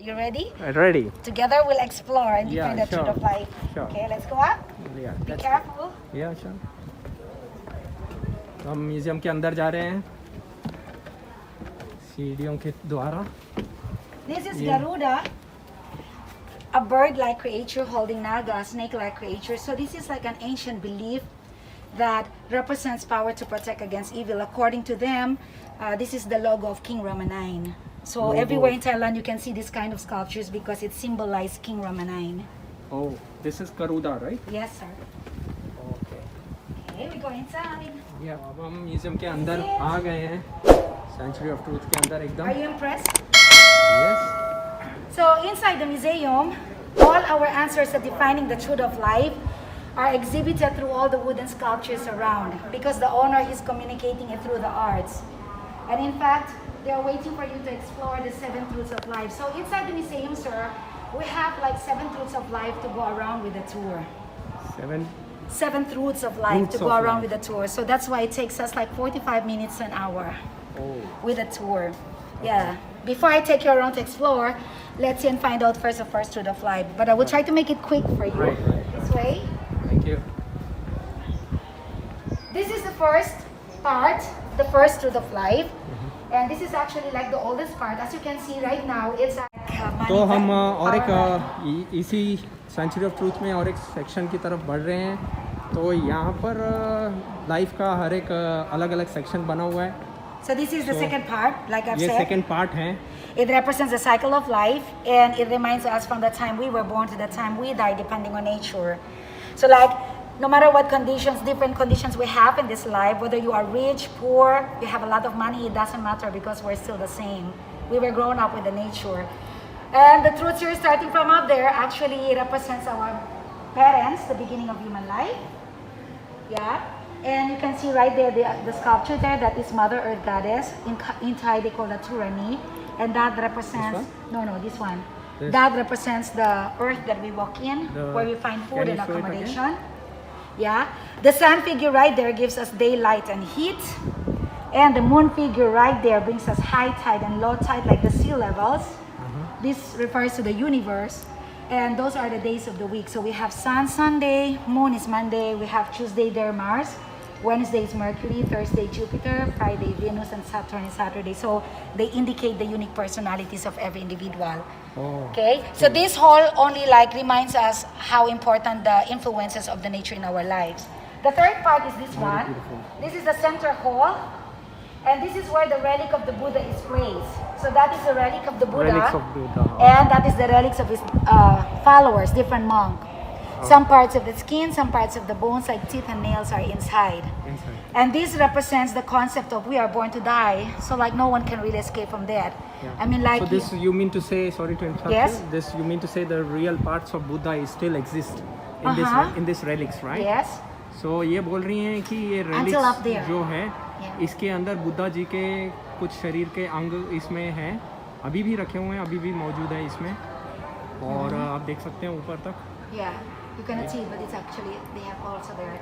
You ready? Ready? Together we'll explore and Yeah, find the truth sure. of life. Sure. Okay, let's go up. Yeah. Be Let's careful. Yeah, sure. तो हम museum के अंदर जा रहे हैं सीढ़ियों के द्वारा. This is Garuda, a bird-like creature holding naga, snake-like creature. So this is like an ancient belief that represents power to protect against evil. According to them, this is the logo of King Rama IX. So Logo. everywhere in Thailand you can see this kind of sculptures because it symbolizes King Rama IX. Oh, this is Garuda, right? Yes, sir. Okay. Okay, we go inside. Yeah, अब हम museum के अंदर आ गए हैं. Century of truth के अंदर एकदम. Are you impressed? Yes. So inside the museum, all our answers to defining the truth of life are exhibited through all the wooden sculptures around because the owner is communicating it through the arts. And in fact, they are waiting for you to explore the 7 truths of life. So inside the museum, sir, we have like 7 truths of life to go around with the tour. 7 truths of life Truths to go of around life. with the tour. So that's why it takes us like 45 minutes to an hour Oh. with a tour. Yeah. Before I take you around to explore, let's see and find out first the first truth of life. But I will try to make it quick for you. Right. This way. Thank you. This is the first part, the first truth of life. And this is actually like the oldest part. As you can see right now, it's like तो हम और एक इसी century of truth में और एक section की तरफ बढ़ रहे हैं. तो यहाँ पर लाइफ का हर एक अलग अलग सेक्शन बना हुआ है. So this is the second part, like I've ये said. सेकंड पार्ट है. It represents the cycle of life, and it reminds us from the time we were born to the time we die, depending on nature. So like, no matter what conditions, different conditions we have in this life, whether you are rich, poor, you have a lot of money, it doesn't matter because we're still the same. We were grown up with the nature. And the truth here, starting from up there, actually represents our parents, the beginning of human life. Yeah. And you can see right there the sculpture there, that is Mother Earth Goddess. In Thai they call that Turani. And that represents, this one. This? That represents the earth that we walk in, where we find food Can and you show it again? accommodation. Yeah. The sun figure right there gives us daylight and heat. And the moon figure right there brings us high tide and low tide, like the sea levels. This refers to the universe. And those are the days of the week. So we have sun Sunday, moon is Monday, we have Tuesday there Mars, Wednesday is Mercury, Thursday Jupiter, Friday Venus, and Saturn is Saturday. So they indicate the unique personalities of every individual. Oh. Okay, so this whole only like reminds us how important the influences of the nature in our lives. The third part is this one. beautiful. This is the center hall, and this is where the relic of the Buddha is placed. So that is the relic of the Buddha, Relics of Buddha. and that is the relics of his followers, different monk. Some parts of the skin, some parts of the bones like teeth and nails are inside. And this represents the concept of we are born to die, so like no one can really escape from that. Yeah. I mean, like So this you mean to say? Sorry to interrupt Yes. you. This you mean to say the real parts of Buddha is still exist in Uh-huh. this relics, right? yes, So ये बोल रही हैं कि ये Until up relics there. जो है, Yeah. इसके अंदर बुद्धा जी के कुछ शरीर के अंग इसमें हैं, अभी भी रखे हुए हैं, अभी भी मौजूद है इसमें. और आप देख सकते हैं ऊपर तक. yeah, you cannot see, but it's actually they have also there.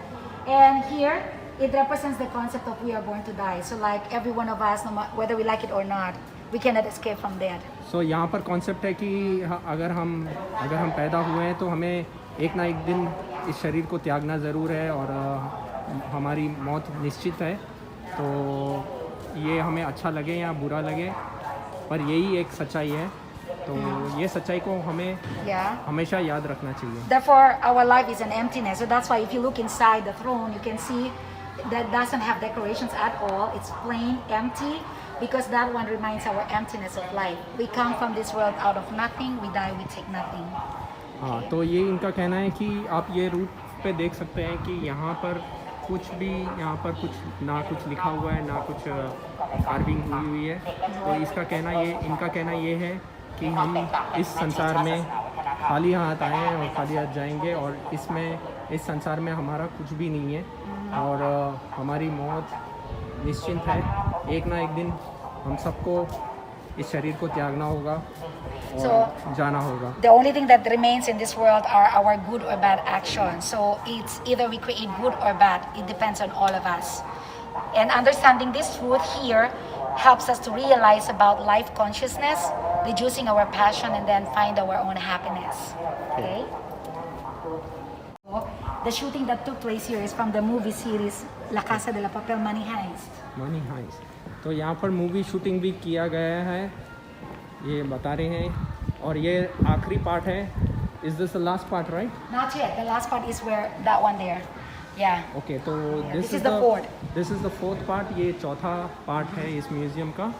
And here it represents the concept of we are born to die. So like every one of us, no matter whether we like it or not, we cannot escape from that. So यहाँ पर concept है कि अगर हम पैदा हुए हैं तो हमें एक ना एक दिन इस शरीर को त्यागना ज़रूर है और हमारी मौत निश्चित है. तो ये हमें अच्छा लगे या बुरा लगे, पर यही एक सच्चाई है. तो ये सच्चाई को हमें Yeah. हमेशा याद रखना चाहिए. Therefore, our life is an emptiness. So that's why if you look inside the throne, you can see that doesn't have decorations at all. It's plain empty because that one reminds our emptiness of life. We come from this world out of nothing. We die, we take nothing. हाँ, तो ये इनका कहना है कि आप ये root पे देख सकते हैं कि यहाँ पर कुछ लिखा हुआ है, ना कुछ कार्विंग हुई है. तो इनका कहना ये है कि हम इस संसार में खाली हाथ आए हैं और खाली हाथ जाएंगे, और इस संसार में हमारा कुछ भी नहीं है और हमारी मौत निश्चित है. एक ना एक दिन हम सबको इस शरीर को त्यागना होगा और जाना होगा. The only thing that remains in this world are our good or bad actions. So it's either we create good or bad. It depends on all of us. And understanding this truth here helps us to realize about life consciousness, reducing our passion, and then find our own happiness. Okay? The shooting that took place here is from the movie series La Casa de la Papel Money Heist. Money Heist. तो यहाँ पर movie shooting भी किया गया है, ये बता रहे हैं। और ये आखिरी पार्ट है। Is this the last part, right? Not yet. The last part is where that one there. Yeah. Okay, तो This is the fourth. This is the fourth part. ये चौथा पार्ट है इस म्यूजियम का।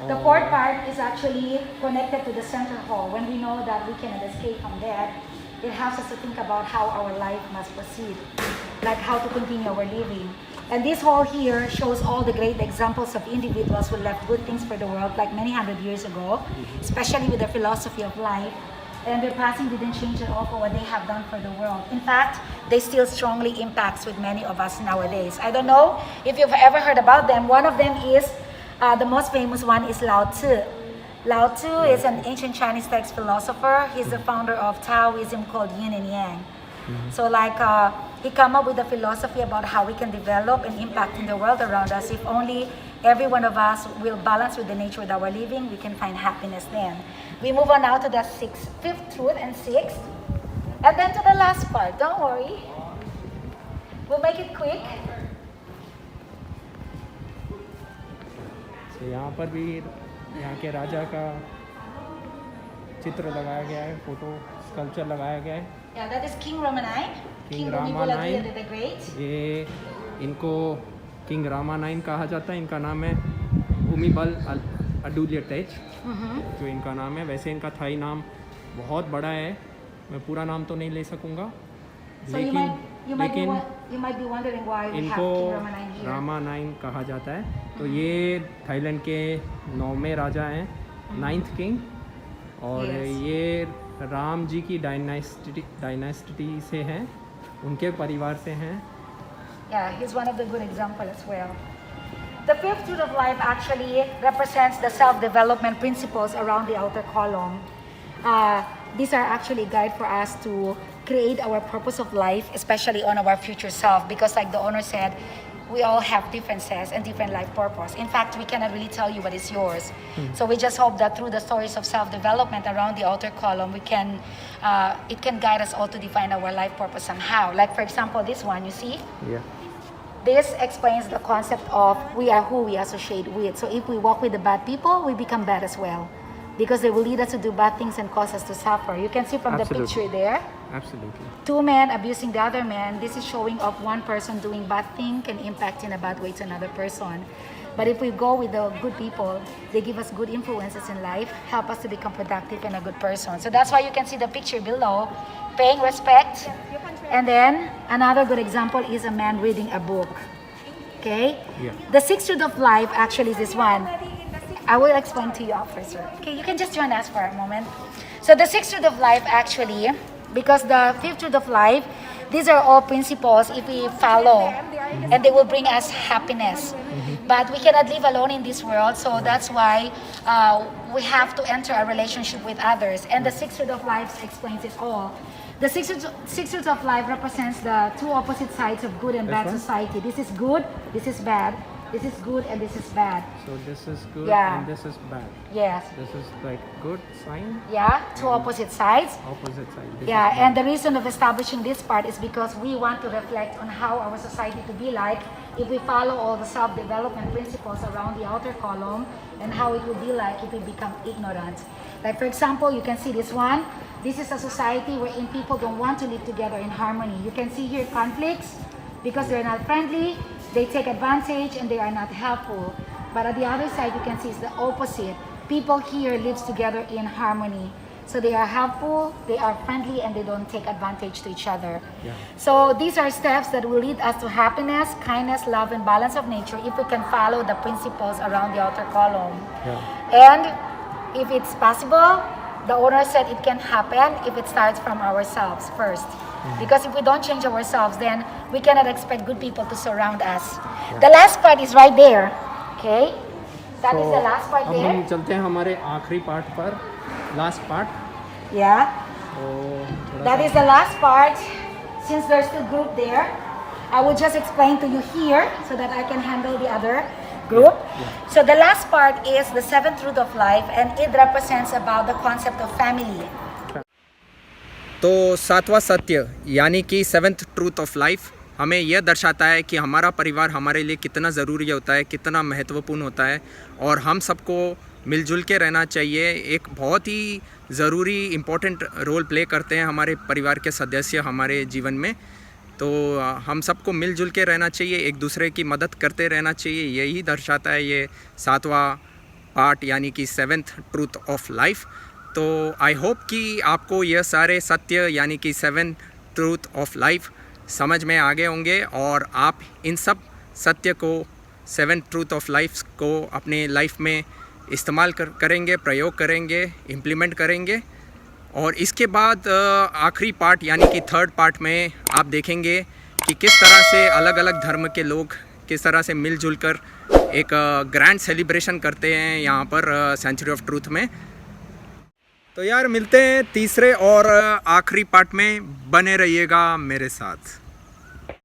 The fourth part is actually connected to the center hall. When we know that we cannot escape from that, it helps us to think about how our life must proceed, like how to continue our living. And this hall here shows all the great examples of individuals who left good things for the world like many hundred years ago, especially with their philosophy of life. And their passing didn't change at all for what they have done for the world. In fact, they still strongly impacts with many of us nowadays. I don't know if you've ever heard about them. One of them is, the most famous one is Lao Tzu. Lao Tzu is an ancient Chinese text philosopher. He's the founder of Taoism called Yin and Yang. So like he came up with a philosophy about how we can develop and impact in the world around us. If only every one of us will balance with the nature that we're living, we can find happiness then. We move on now to the fifth truth and sixth. And then to the last part, don't worry. We'll make it quick. तो यहाँ पर भी यहाँ के राजा का चित्र लगाया गया है, फोटो स्कल्पचर लगाया गया है। Yeah, that is King Rama IX. King Rama Rama IX, the Great. ये इनको किंग रामा नाइन कहा जाता है। इनका नाम है भूमिबल अडुल्यटेज, जो इनका नाम है। वैसे इनका थाई नाम बहुत बड़ा है, मैं पूरा नाम तो नहीं ले सकूँगा, So you might be wondering why we have इनको King Rama IX here. Rama nine कहा जाता है। तो ये थाईलैंड के 9वें राजा हैं, 9th किंग। और Yes. ये राम जी की डायनेस्टी से हैं, उनके परिवार से हैं। Yeah, he's one of the good examples as well. The fifth truth of life actually represents the self-development principles around the outer column. These are actually guide for us to create our purpose of life, especially on our future self, because like the owner said, we all have differences and different life purpose. In fact, we cannot really tell you what is yours. So we just hope that through the stories of self-development around the outer column, it can guide us all to define our life purpose somehow. Like for example, this one, you see? Yeah. This explains the concept of we are who we associate with. So if we walk with the bad people, we become bad as well, because they will lead us to do bad things and cause us to suffer. You can see from Absolutely. the picture there. Absolutely. Two men abusing the other man. This is showing of one person doing bad thing can impact in a bad way to another person. But if we go with the good people, they give us good influences in life, help us to become productive and a good person. So that's why you can see the picture below, paying respect. And then another good example is a man reading a book. Okay? Yeah. The sixth truth of life actually is this one. I will explain to you after, sir. Okay, you can just join us for a moment. So the sixth truth of life actually, because the fifth truth of life, these are all principles if we follow, and they will bring us happiness. But we cannot live alone in this world, so that's why we have to enter a relationship with others. And the sixth truth of life explains it all. The sixth truth of life represents the two opposite sides of good and bad society. This is good, this is bad. This is good and this is bad. So this is good Yeah. and this is bad. Yes. This is like good sign, Yeah, two opposite sides. opposite side. This Yeah, is and the reason of establishing this part is because we want to reflect on how our society to be like if we follow all the self-development principles around the outer column, and how it will be like if we become ignorant. Like for example, you can see this one. This is a society wherein people don't want to live together in harmony. You can see here conflicts because they're not friendly, they take advantage, and they are not helpful. But at the other side, you can see it's the opposite. People here lives together in harmony. So they are helpful, they are friendly, and they don't take advantage to each other. Yeah. So these are steps that will lead us to happiness, kindness, love, and balance of nature if we can follow the principles around the outer column. Yeah. And if it's possible, the owner said it can happen if it starts from ourselves first. Because if we don't change ourselves, then we cannot expect good people to surround us. The last part is right there. Okay? That is the last part अब there. हम चलते हैं हमारे आखिरी part पर, last part. Yeah. तो थोड़ा That is the last part. Since there's still group there, I will just explain to you here so that I can handle the other. group. So the last part is the seventh truth of life, and it represents about the concept of family. तो सातवां सत्य यानी कि seventh truth of life हमें यह दर्शाता है कि हमारा परिवार हमारे लिए कितना ज़रूरी होता है, कितना महत्वपूर्ण होता है, और हम सबको मिलजुल के रहना चाहिए। एक बहुत ही ज़रूरी इम्पोर्टेंट रोल प्ले करते हैं हमारे परिवार के सदस्य हमारे जीवन में। तो हम सबको मिलजुल के रहना चाहिए, एक दूसरे की मदद करते रहना चाहिए। यही दर्शाता है ये सातवां पार्ट यानी कि सेवन्थ ट्रूथ ऑफ लाइफ। तो आई होप कि आपको यह सारे सत्य यानी कि सेवन ट्रूथ ऑफ लाइफ समझ में आ गए होंगे, और आप इन सब सत्य को, सेवन ट्रूथ ऑफ लाइफ को अपने लाइफ में इस्तेमाल करेंगे, प्रयोग करेंगे, इम्प्लीमेंट करेंगे। और इसके बाद आखिरी पार्ट यानी कि थर्ड पार्ट में आप देखेंगे कि किस तरह से अलग अलग धर्म के लोग किस तरह से मिलजुल कर एक ग्रैंड सेलिब्रेशन करते हैं यहाँ पर सेंचुरी ऑफ ट्रूथ में। तो यार मिलते हैं तीसरे और आखिरी पार्ट में, बने रहिएगा मेरे साथ।